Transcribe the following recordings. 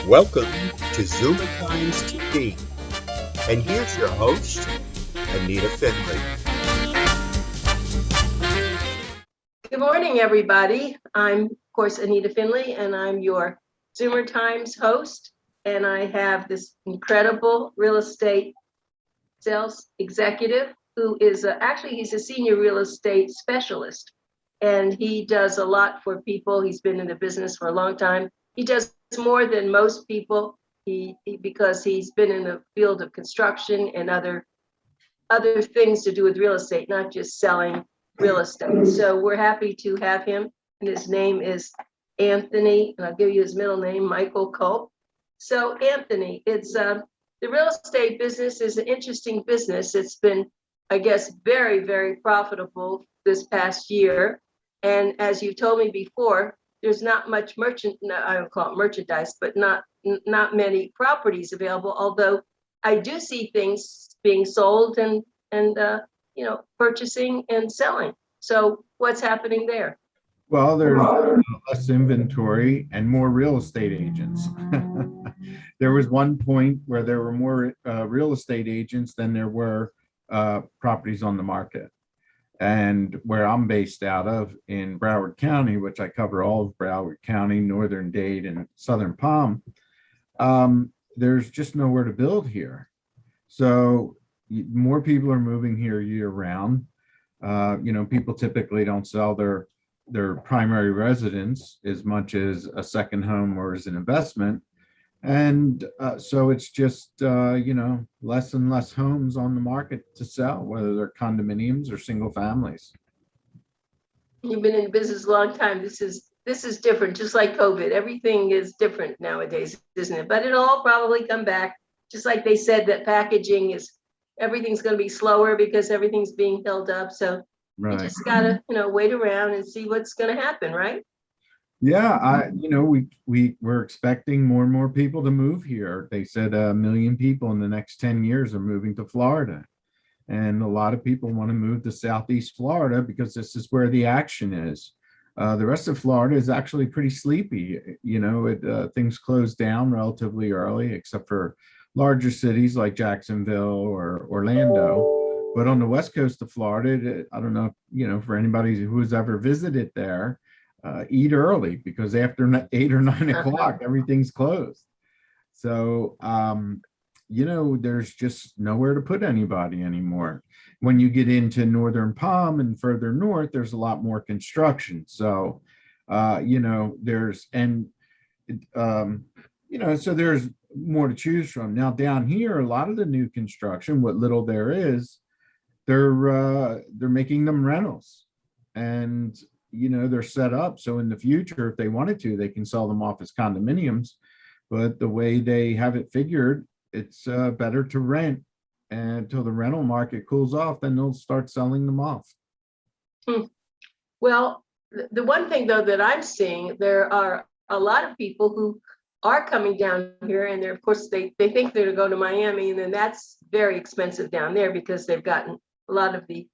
Welcome to ZOOMERTIMES TV, and here's your host, Anita Finley. Good morning, everybody. I'm, of course, Anita Finley, and I'm your Zoomer Times host. And I have this incredible real estate sales executive who is actually, he's a senior real estate specialist. And he does a lot for people. He's been in the business for a long time. He does more than most people because he's been in the field of construction and other things to do with real estate, not just selling real estate. So we're happy to have him, and his name is Anthony, and I'll give you his middle name, Michael Kulp. So Anthony, it's the real estate business is an interesting business. It's been, I guess, very, very profitable this past year. And as you told me before, there's not much I don't call it merchandise, but not many properties available, although I do see things being sold and purchasing and selling. So what's happening there? Well, there's less inventory and more real estate agents. There was one point where there were more real estate agents than there were properties on the market. And where I'm based out of in Broward County, which I cover all of Broward County, Northern Dade, and Southern Palm, there's just nowhere to build here. So more people are moving here year round. People typically don't sell their primary residence as much as a second home or as an investment. And so it's just, less and less homes on the market to sell, whether they're condominiums or single families. You've been in business a long time. This is different, just like COVID. Everything is different nowadays, isn't it? But it'll all probably come back, just like they said that everything's going to be slower because everything's being held up. So Right. you just gotta, wait around and see what's going to happen, right? Yeah, we're expecting more and more people to move here. They said 1 million people in the next 10 years are moving to Florida. And a lot of people want to move to Southeast Florida because this is where the action is. The rest of Florida is actually pretty sleepy. Things close down relatively early, except for larger cities like Jacksonville or Orlando. But on the west coast of Florida, I don't know, for anybody who has ever visited there, eat early because after 8 or 9 o'clock, everything's closed. So, there's just nowhere to put anybody anymore. When you get into Northern Palm and further north, there's a lot more construction. So, so there's more to choose from. Now down here, a lot of the new construction, what little there is, they're making them rentals, and they're set up so in the future, if they wanted to, they can sell them off as condominiums. But the way they have it figured, it's better to rent until the rental market cools off, then they'll start selling them off. Well, the one thing though that I'm seeing, there are a lot of people who are coming down here, and of course they think they're to go to Miami, and then that's very expensive down there because they've gotten a lot of the,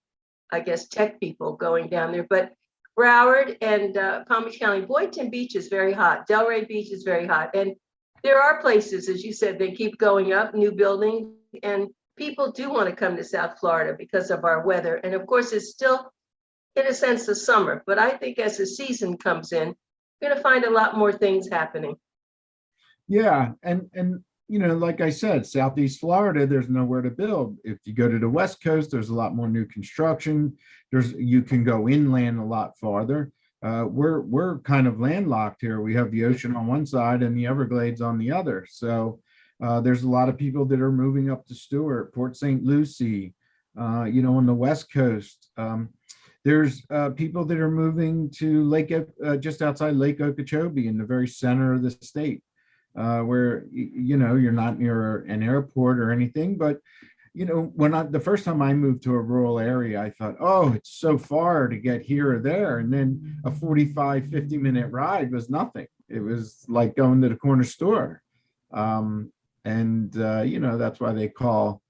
I guess, tech people going down there. But Broward and Palm Beach County, Boynton Beach is very hot. Delray Beach is very hot. And there are places, as you said, they keep going up, new buildings, and people do want to come to South Florida because of our weather. And of course, it's still, in a sense, the summer. But I think as the season comes in, you're going to find a lot more things happening. Yeah. And like I said, Southeast Florida, there's nowhere to build. If you go to the West Coast, there's a lot more new construction. You can go inland a lot farther. We're kind of landlocked here. We have the ocean on one side and the Everglades on the other. So there's a lot of people that are moving up to Stewart, Port St. Lucie, on the West Coast. There's people that are moving to just outside Lake Okeechobee in the very center of the state. Where you're not near an airport or anything, but the first time I moved to a rural area, I thought, oh, it's so far to get here or there, and then a 45-50-minute ride was nothing. It was like going to the corner store. That's why they call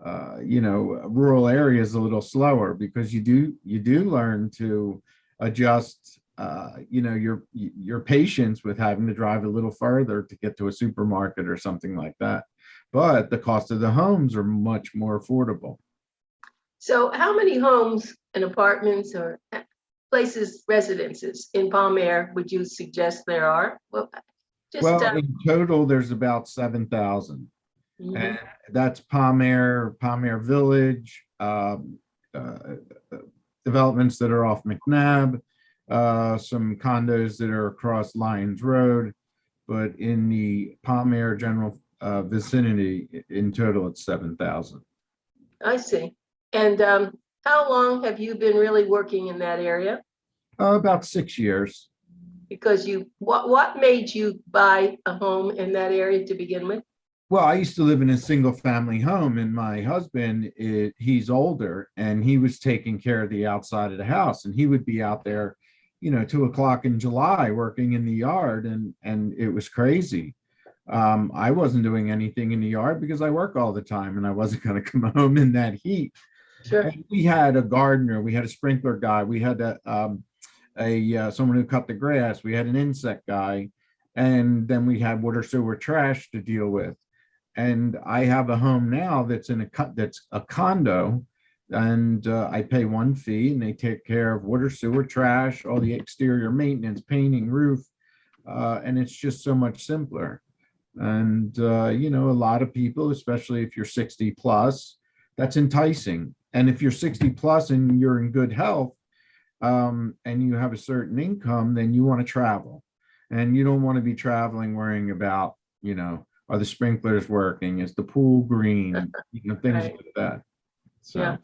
rural areas a little slower, because you do learn to adjust your patience with having to drive a little further to get to a supermarket or something like that. But the cost of the homes are much more affordable. So how many homes and apartments or places, residences in Palm Air would you suggest there are? Well, Well, in total, there's about 7,000. mhm. And that's Palm Air Village, developments that are off McNabb, some condos that are across Lyons Road, but in the Palm Air general vicinity, in total, it's 7,000. I see. And how long have you been really working in that area? About 6 years. Because what made you buy a home in that area to begin with? Well, I used to live in a single family home, and my husband, he's older, and he was taking care of the outside of the house, and he would be out there, 2 o'clock in July working in the yard, and it was crazy. I wasn't doing anything in the yard because I work all the time, and I wasn't going to come home in that heat. Sure. And we had a gardener, we had a sprinkler guy, we had someone who cut the grass, we had an insect guy, and then we had water, sewer, trash to deal with. And I have a home now that's that's a condo, and I pay one fee, and they take care of water, sewer, trash, all the exterior maintenance, painting, roof, and it's just so much simpler. And a lot of people, especially if you're 60 plus, that's enticing. And if you're 60 plus and you're in good health, and you have a certain income, then you want to travel, and you don't want to be traveling worrying about, are the sprinklers working? Is the pool green? Things Right. like that. So. Yeah.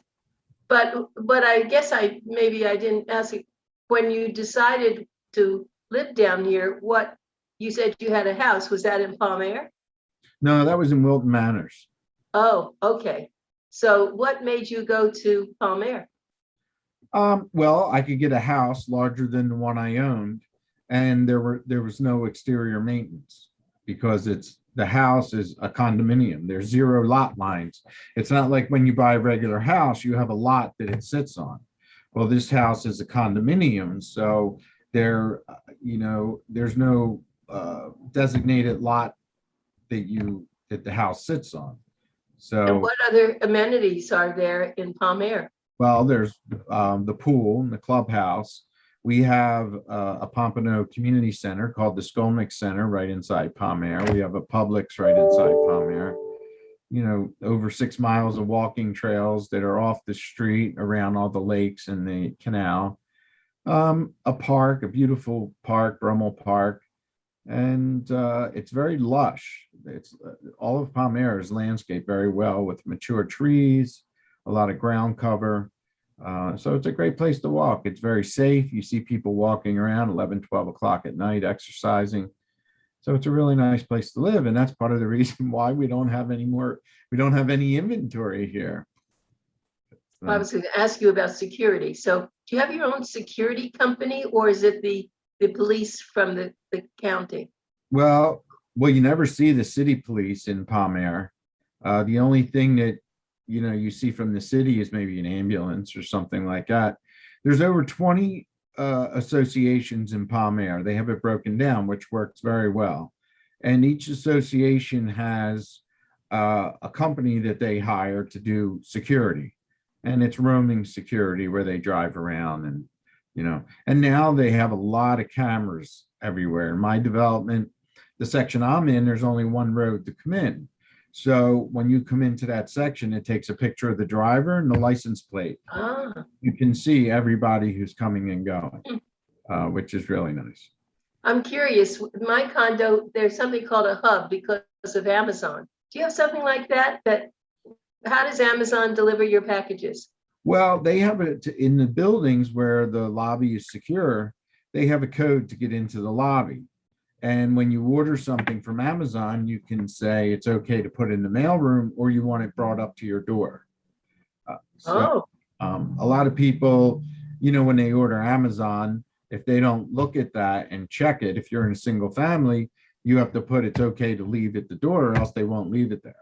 But I guess maybe I didn't ask you, when you decided to live down here, what you said you had a house, was that in Palm Air? No, that was in Wilton Manors. Oh, okay. So what made you go to Palm Air? Well, I could get a house larger than the one I owned, and there was no exterior maintenance because the house is a condominium. There's 0 lot lines. It's not like when you buy a regular house, you have a lot that it sits on. Well, this house is a condominium, so there's no designated lot that the house sits on. So, And what other amenities are there in Palm Air? well, there's the pool and the clubhouse. We have a Pompano Community Center called the Skolnick Center right inside Palm Air. We have a Publix right inside Palm Air. Over 6 miles of walking trails that are off the street around all the lakes and the canal. A park, a beautiful park, Brummel Park. And it's very lush. It's all of Palm Air is landscaped very well with mature trees, a lot of ground cover. So it's a great place to walk. It's very safe. You see people walking around 11, 12 o'clock at night, exercising. So it's a really nice place to live. And that's part of the reason why we don't have any inventory here. I was going to ask you about security. So do you have your own security company, or is it the police from the county? Well, you never see the city police in Palm Air. The only thing that you see from the city is maybe an ambulance or something like that. There's over 20 associations in Palm Air. They have it broken down, which works very well. And each association has a company that they hire to do security. And it's roaming security where they drive around and now they have a lot of cameras everywhere. In my development, the section I'm in, there's only one road to come in. So when you come into that section, it takes a picture of the driver and the license plate. You can see everybody who's coming and going, which is really nice. I'm curious, my condo, there's something called a hub because of Amazon. Do you have something like that? How does Amazon deliver your packages? Well, they have it in the buildings where the lobby is secure. They have a code to get into the lobby. And when you order something from Amazon, you can say it's okay to put in the mailroom or you want it brought up to your door. A lot of people, when they order Amazon, if they don't look at that and check it, if you're in a single family, you have to put it's okay to leave at the door or else they won't leave it there.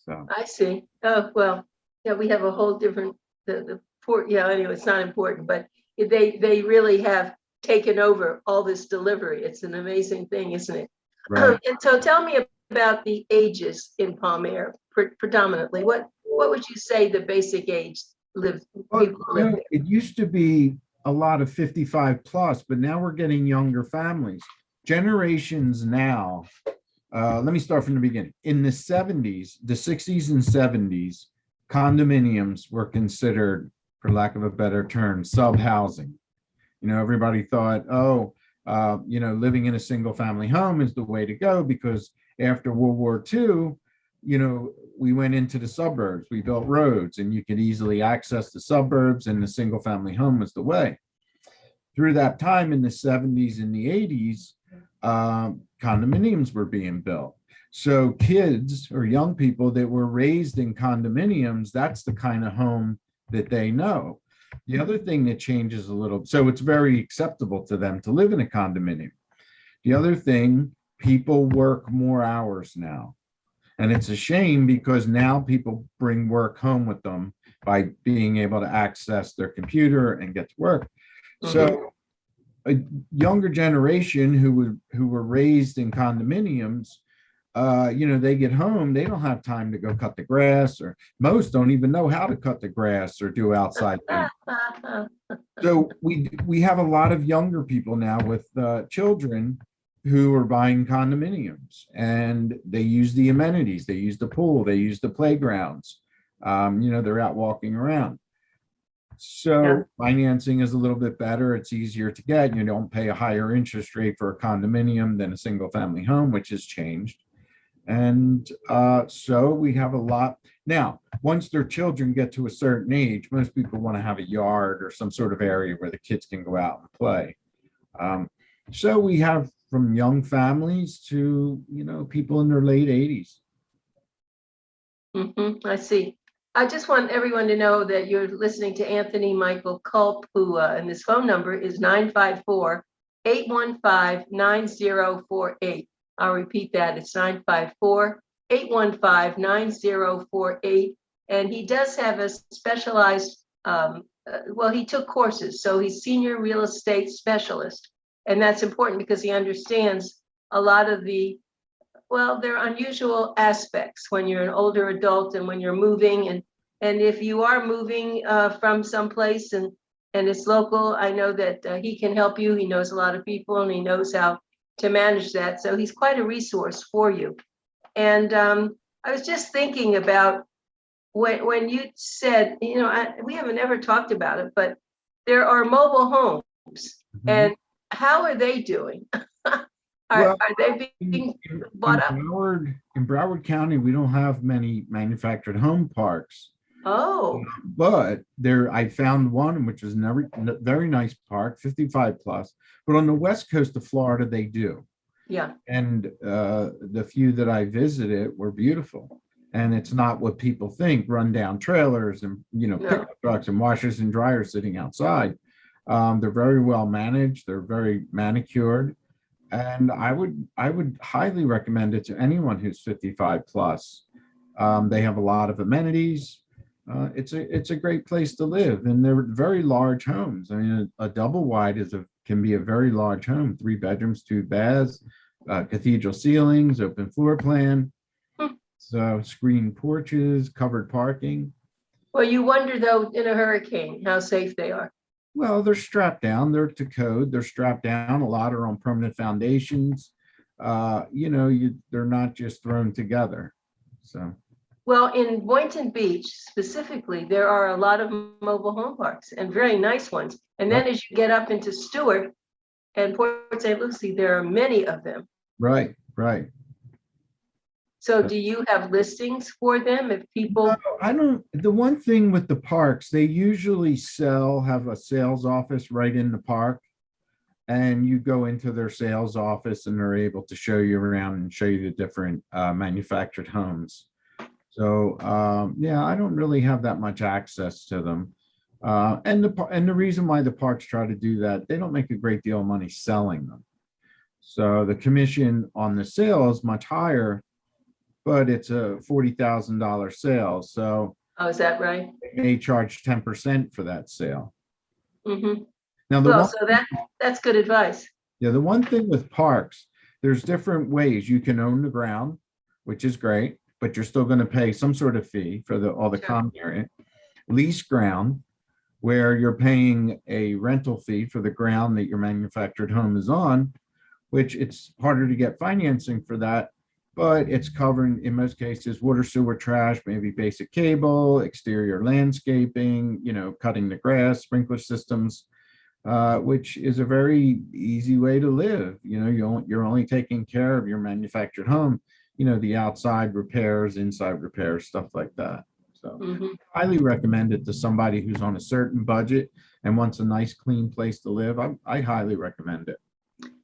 So I see. Oh, well, yeah, we have a whole different, anyway, it's not important, but they really have taken over all this delivery. It's an amazing thing, isn't it? Right. And so tell me about the ages in Palm Air predominantly. What would you say the basic age people live there? It used to be a lot of 55 plus, but now we're getting younger families. Generations now, let me start from the beginning. In the 70s, the 60s and 70s, condominiums were considered, for lack of a better term, sub-housing. Everybody thought, living in a single family home is the way to go, because after World War II, we went into the suburbs, we built roads, and you could easily access the suburbs, and the single family home was the way. Through that time in the 70s and the 80s, condominiums were being built. So kids or young people that were raised in condominiums, that's the kind of home that they know. The other thing that changes a little, so it's very acceptable to them to live in a condominium. The other thing, people work more hours now. And it's a shame, because now people bring work home with them by being able to access their computer and get to work. So a younger generation who were raised in condominiums, they get home, they don't have time to go cut the grass, or most don't even know how to cut the grass or do outside things. So we have a lot of younger people now with children who are buying condominiums, and they use the amenities, they use the pool, they use the playgrounds, they're out walking around. So financing is a little bit better, it's easier to get. You don't pay a higher interest rate for a condominium than a single family home, which has changed. And so we have a lot. Now, once their children get to a certain age, most people want to have a yard or some sort of area where the kids can go out and play. So we have from young families to, people in their late 80s. I see. I just want everyone to know that you're listening to Anthony Michael Kulp, who, and his phone number is 954-815-9048. I'll repeat that. It's 954-815-9048. And he does have a specialized, he took courses. So he's senior real estate specialist. And that's important because he understands a lot of there are unusual aspects when you're an older adult and when you're moving. And if you are moving from someplace and it's local, I know that he can help you. He knows a lot of people and he knows how to manage that. So he's quite a resource for you. And I was just thinking about when you said, we haven't ever talked about it, but there are mobile homes. And how are they doing? Are they being bought up? In Broward County, we don't have many manufactured home parks. Oh. But I found one, which is a very nice park, 55 plus. But on the west coast of Florida, they do. Yeah. And the few that I visited were beautiful. And it's not what people think, rundown trailers and, pickup trucks and washers and dryers sitting outside. They're very well managed. They're very manicured. And I would highly recommend it to anyone who's 55 plus. They have a lot of amenities. It's a great place to live, and they're very large homes. I mean, a double wide can be a very large home, 3 bedrooms, 2 baths, cathedral ceilings, open floor plan, so screened porches, covered parking. Well, you wonder though, in a hurricane, how safe they are. Well, they're strapped down. They're to code. They're strapped down. A lot are on permanent foundations. They're not just thrown together. So. Well, in Boynton Beach specifically, there are a lot of mobile home parks and very nice ones. And then as you get up into Stewart and Port St. Lucie, there are many of them. Right. So do you have listings for them if people? No, I don't. The one thing with the parks, they usually have a sales office right in the park. And you go into their sales office and they're able to show you around and show you the different manufactured homes. So, I don't really have that much access to them. And the reason why the parks try to do that, they don't make a great deal of money selling them. So the commission on the sale is much higher, but it's a $40,000 sale. So. Oh, is that right? They may charge 10% for that sale. Now, the Well, one, so that's good advice. yeah, the one thing with parks, there's different ways you can own the ground, which is great, but you're still going to pay some sort of fee for all the Sure. common area. Lease ground, where you're paying a rental fee for the ground that your manufactured home is on, which it's harder to get financing for that, but it's covering, in most cases, water, sewer, trash, maybe basic cable, exterior landscaping, cutting the grass, sprinkler systems, which is a very easy way to live. You're only taking care of your manufactured home, the outside repairs, inside repairs, stuff like that. So Mhm. highly recommend it to somebody who's on a certain budget and wants a nice, clean place to live. I highly recommend it.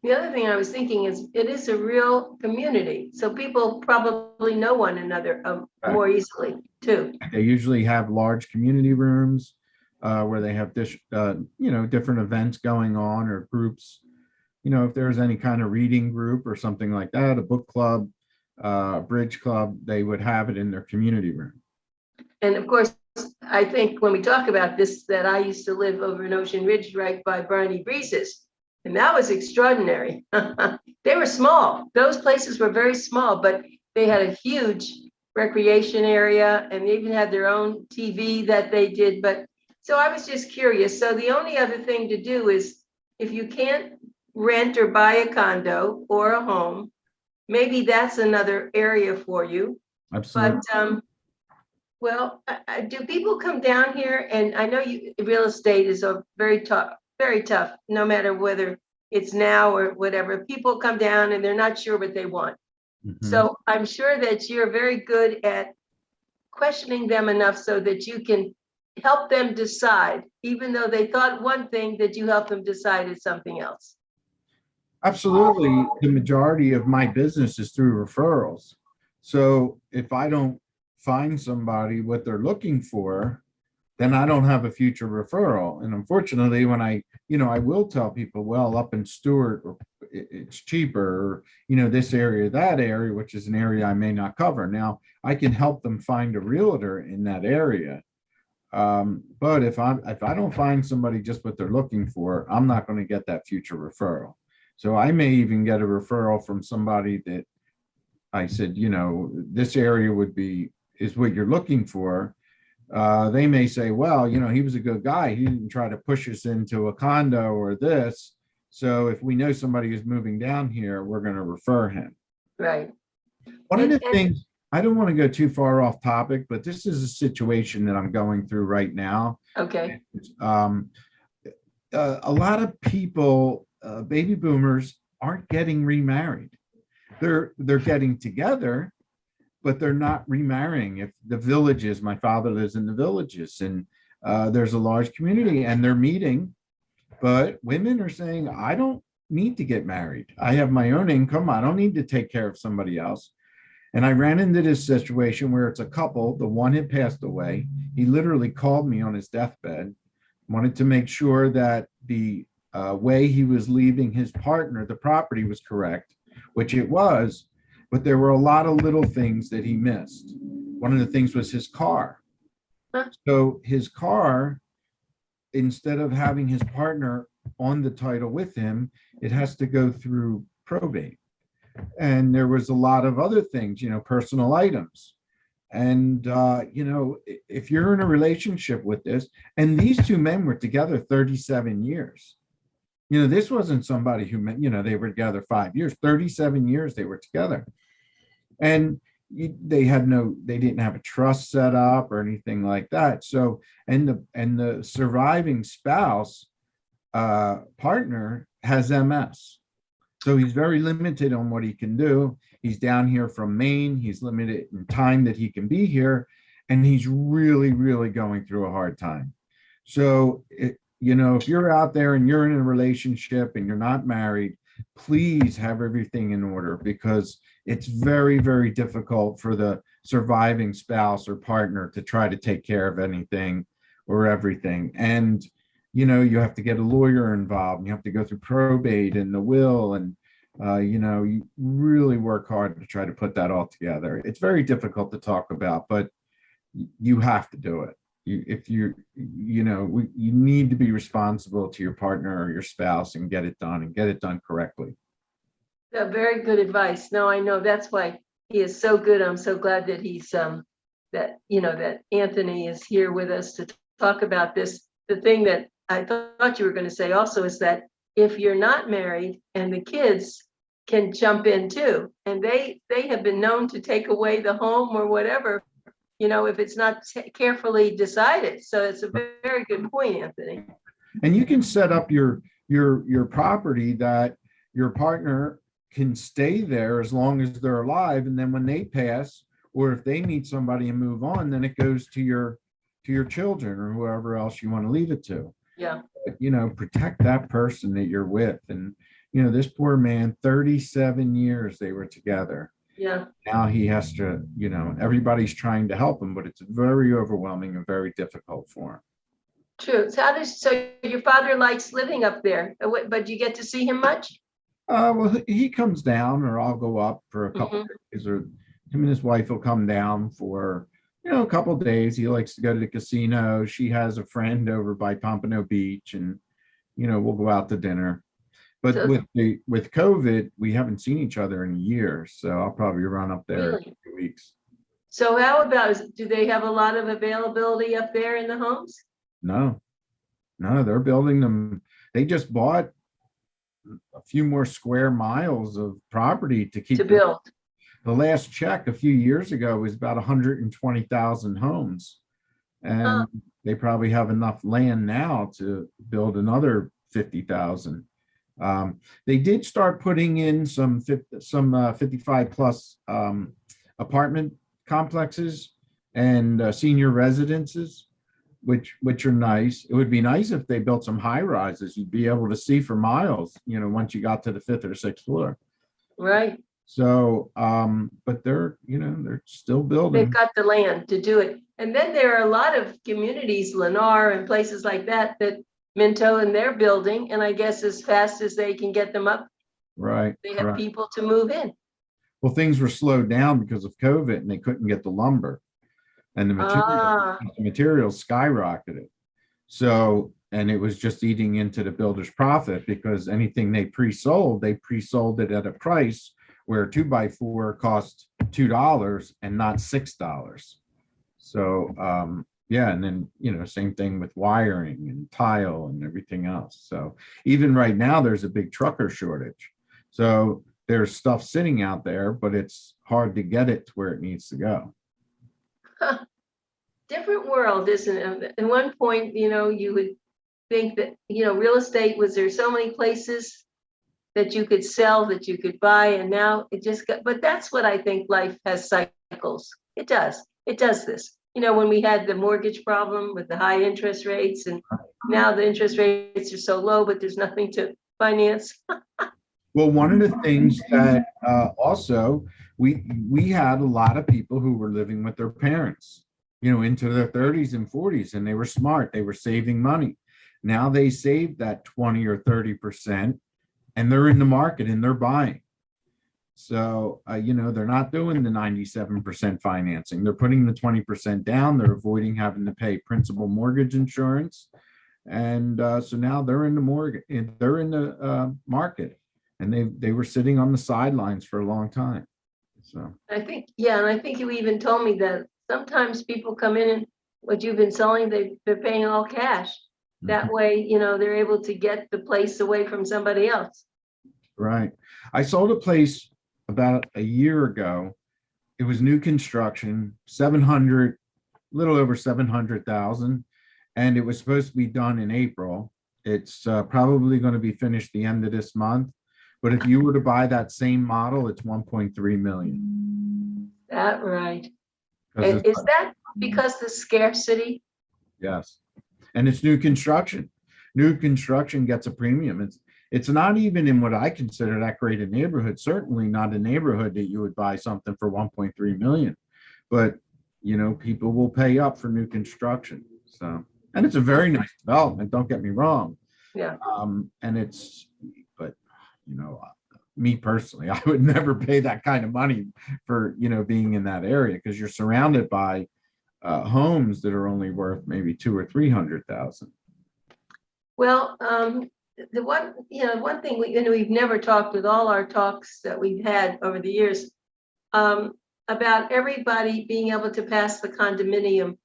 The other thing I was thinking is it is a real community, so people probably know one another more easily too. They usually have large community rooms where they have different events going on or groups. If there's any kind of reading group or something like that, a book club, bridge club, they would have it in their community room. And of course, I think when we talk about this, that I used to live over in Ocean Ridge right by Barney Breeze's, and that was extraordinary. They were small. Those places were very small, but they had a huge recreation area and they even had their own TV that they did. But so I was just curious. So the only other thing to do is if you can't rent or buy a condo or a home, maybe that's another area for you. Absolutely. But well, do people come down here? And I know real estate is a very tough, no matter whether it's now or whatever. People come down and they're not sure what they want. Mhm. So I'm sure that you're very good at questioning them enough so that you can help them decide, even though they thought one thing, that you help them decide is something else. Absolutely. The majority of my business is through referrals. So if I don't find somebody what they're looking for, then I don't have a future referral. And unfortunately, when I will tell people, well, up in Stewart, it's cheaper, or, this area, that area, which is an area I may not cover. Now, I can help them find a realtor in that area. But if I don't find somebody just what they're looking for, I'm not going to get that future referral. So I may even get a referral from somebody that I said, this area is what you're looking for. They may say, well, he was a good guy. He didn't try to push us into a condo or this. So if we know somebody is moving down here, we're going to refer him. Right. One of the And- things, I don't want to go too far off topic, but this is a situation that I'm going through right now. Okay. A lot of people, baby boomers, aren't getting remarried. They're getting together, but they're not remarrying. If the villages, my father lives in the villages, and there's a large community, and they're meeting, but women are saying, I don't need to get married. I have my own income. I don't need to take care of somebody else. And I ran into this situation where it's a couple. The one had passed away. He literally called me on his deathbed, wanted to make sure that the way he was leaving his partner, the property, was correct, which it was, but there were a lot of little things that he missed. One of the things was his car. So his car, instead of having his partner on the title with him, it has to go through probate. And there was a lot of other things, personal items. And, if you're in a relationship with this, and these two men were together 37 years, this wasn't somebody who meant, they were together 5 years, 37 years they were together. And they didn't have a trust set up or anything like that. So, and the surviving spouse partner has MS. So he's very limited on what he can do. He's down here from Maine. He's limited in time that he can be here. And he's really, really going through a hard time. So, if you're out there and you're in a relationship and you're not married, please have everything in order, because it's very, very difficult for the surviving spouse or partner to try to take care of anything or everything. And you have to get a lawyer involved, and you have to go through probate and the will, and you really work hard to try to put that all together. It's very difficult to talk about, but you have to do it. if you you need to be responsible to your partner or your spouse and get it done correctly. Yeah, very good advice. No, I know that's why he is so good. I'm so glad that he's that Anthony is here with us to talk about this. The thing that I thought you were going to say also is that if you're not married and the kids can jump in too, and they have been known to take away the home or whatever, if it's not carefully decided. So it's a very good point, Anthony. And you can set up your property that your partner can stay there as long as they're alive, and then when they pass, or if they meet somebody and move on, then it goes to your children or whoever else you want to leave it to. Yeah. But, protect that person that you're with. And this poor man, 37 years they were together. Yeah. Now he has to, everybody's trying to help him, but it's very overwhelming and very difficult for him. True. So your father likes living up there, but you get to see him much? Well, he comes down, or I'll go up for a couple of days, or him and his wife will come down for, a couple of days. He likes to go to the casino. She has a friend over by Pompano Beach, and, we'll go out to dinner. But So- with COVID, we haven't seen each other in a year, so I'll probably run up there Really? in a few weeks. So how about, do they have a lot of availability up there in the homes? No, they're building them. They just bought a few more square miles of property to keep To build? The last check a few years ago was about 120,000 homes. And they probably have enough land now to build another 50,000. They did start putting in some 55 plus apartment complexes and senior residences, which are nice. It would be nice if they built some high rises. You'd be able to see for miles, once you got to the 5th or 6th floor. Right. So, but they're still building. They've got the land to do it. And then there are a lot of communities, Lennar and places like that Minto, and they're building. And I guess as fast as they can get them up, Right. they have right. people to move in. Well, things were slowed down because of COVID, and they couldn't get the lumber, and the materials skyrocketed. So, and it was just eating into the builder's profit, because anything they pre-sold it at a price where a 2x4 cost $2 and not $6. So, yeah, and then, same thing with wiring and tile and everything else. So even right now, there's a big trucker shortage. So there's stuff sitting out there, but it's hard to get it to where it needs to go. Different world, isn't it? At one point, you would think that, real estate was, there so many places that you could sell, that you could buy, and now it just got, but that's what I think life has cycles. It does this. When we had the mortgage problem with the high interest rates, and now the interest rates are so low, but there's nothing to finance. Well, one of the things that also we had a lot of people who were living with their parents, into their 30s and 40s, and they were smart. They were saving money. Now they saved that 20 or 30%, and they're in the market and they're buying. So, they're not doing the 97% financing. They're putting the 20% down. They're avoiding having to pay principal mortgage insurance. And so now they're in the mortgage, they're in the market, and they were sitting on the sidelines for a long time. So I think you even told me that sometimes people come in and what you've been selling, they're paying all cash. That way, they're able to get the place away from somebody else. Right. I sold a place about a year ago. It was new construction, 700, little over 700,000, and it was supposed to be done in April. It's probably going to be finished the end of this month. But if you were to buy that same model, it's 1.3 million. That right. And is that because the scarcity? Yes. And it's new construction. New construction gets a premium. It's not even in what I consider that great a neighborhood. Certainly not a neighborhood that you would buy something for 1.3 million. But people will pay up for new construction. So, and it's a very nice development. Don't get me wrong. Yeah. But me personally, I would never pay that kind of money for being in that area, because you're surrounded by homes that are only worth maybe 200,000 or 300,000. Well, the one thing we've never talked with all our talks that we've had over the years, about everybody being able to pass the condominium,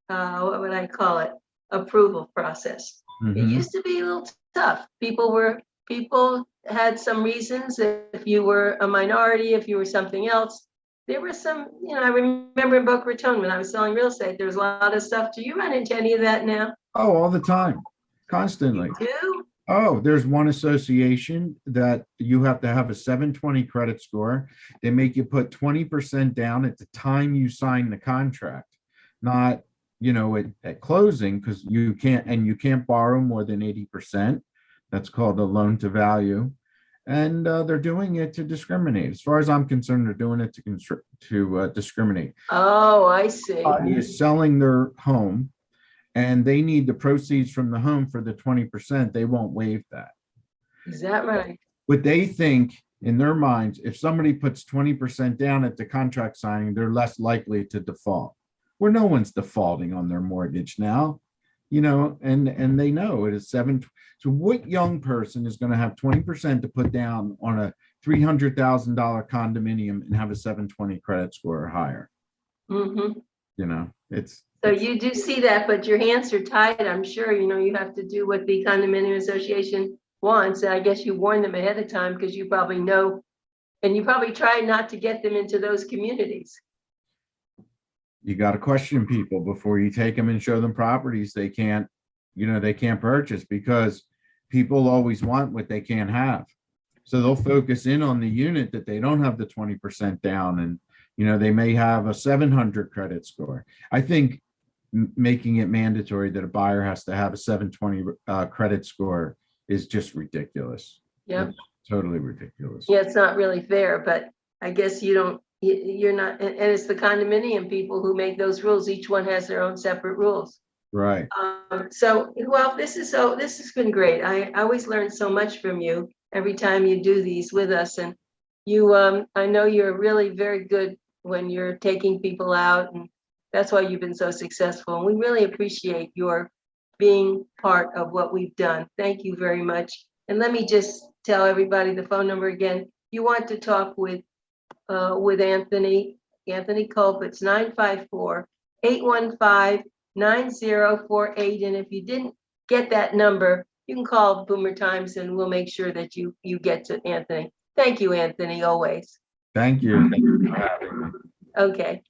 what would I call it, approval process. It Mhm. used to be a little tough. People had some reasons. If you were a minority, if you were something else, there were some, I remember in Boca Raton when I was selling real estate, there was a lot of stuff. Do you run into any of that now? Oh, all the time, constantly. Do? Oh, there's one association that you have to have a 720 credit score. They make you put 20% down at the time you sign the contract, not, at closing, because you can't borrow more than 80%. That's called a loan to value. And they're doing it to discriminate. As far as I'm concerned, they're doing it to discriminate. Oh, I see. Is selling their home and they need the proceeds from the home for the 20%, they won't waive that. Is that right? But they think in their minds, if somebody puts 20% down at the contract signing, they're less likely to default. Where no one's defaulting on their mortgage now, and they know it is 7. So what young person is going to have 20% to put down on a $300,000 condominium and have a 720 credit score or higher? Mm-hmm. So you do see that, but your hands are tied. I'm sure, you have to do what the condominium association wants. And I guess you warn them ahead of time because you probably know, and you probably try not to get them into those communities. You got to question people before you take them and show them properties they can't purchase, because people always want what they can't have. So they'll focus in on the unit that they don't have the 20% down, and they may have a 700 credit score. I think making it mandatory that a buyer has to have a 720 credit score is just ridiculous. Yep. It's totally ridiculous. Yeah, it's not really fair, but I guess you're not, and it's the condominium people who make those rules. Each one has their own separate rules. Right. This has been great. I always learn so much from you every time you do these with us. And I know you're really very good when you're taking people out, and that's why you've been so successful. And we really appreciate your being part of what we've done. Thank you very much. And let me just tell everybody the phone number again. You want to talk with Anthony Kulp. It's 954-815-9048. And if you didn't get that number, you can call Boomer Times and we'll make sure that you get to Anthony. Thank you, Anthony, always. Thank you. Thank you for having me. Okay.